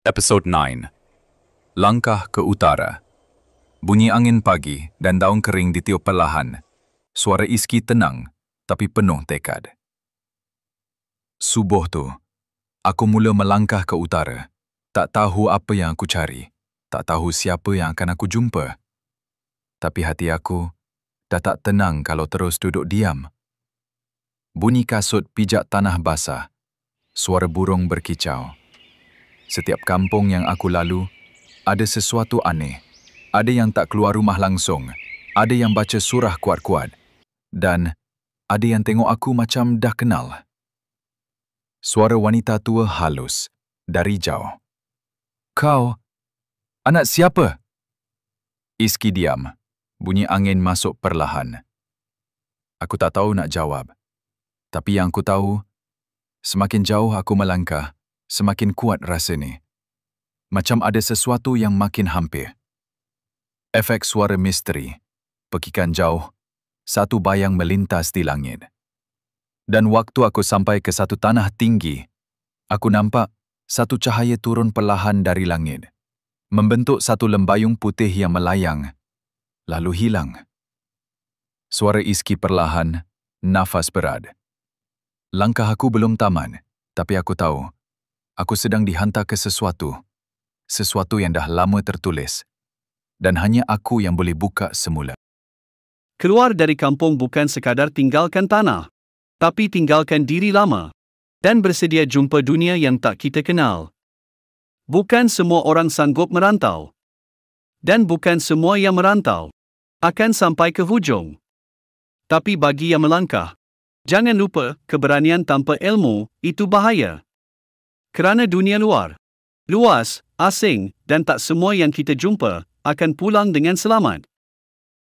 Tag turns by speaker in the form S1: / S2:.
S1: Episode 9. Langkah ke utara. Bunyi angin pagi dan daun kering ditiup perlahan. Suara Iski tenang, tapi penuh tekad. Subuh tu, aku mula melangkah ke utara. Tak tahu apa yang aku cari. Tak tahu siapa yang akan aku jumpa. Tapi hati aku dah tak tenang kalau terus duduk diam. Bunyi kasut pijak tanah basah. Suara burung berkicau. Setiap kampung yang aku lalu, ada sesuatu aneh. Ada yang tak keluar rumah langsung. Ada yang baca surah kuat-kuat. Dan ada yang tengok aku macam dah kenal. Suara wanita tua halus dari jauh. "Kau, anak siapa?" Iski diam. Bunyi angin masuk perlahan. Aku tak tahu nak jawab. Tapi yang aku tahu, semakin jauh aku melangkah, semakin kuat rasa ni. Macam ada sesuatu yang makin hampir. Efek suara misteri, pekikan jauh, satu bayang melintas di langit. Dan waktu aku sampai ke satu tanah tinggi, aku nampak satu cahaya turun perlahan dari langit, membentuk satu lembayung putih yang melayang, lalu hilang. Suara Iski perlahan, nafas berat. Langkah aku belum tamat, tapi aku tahu, aku sedang dihantar ke sesuatu yang dah lama tertulis, dan hanya aku yang boleh buka semula.
S2: Keluar dari kampung bukan sekadar tinggalkan tanah, tapi tinggalkan diri lama, dan bersedia jumpa dunia yang tak kita kenal. Bukan semua orang sanggup merantau. Dan bukan semua yang merantau akan sampai ke hujung. Tapi bagi yang melangkah, jangan lupa, keberanian tanpa ilmu itu bahaya. Kerana dunia luar, luas, asing, dan tak semua yang kita jumpa akan pulang dengan selamat.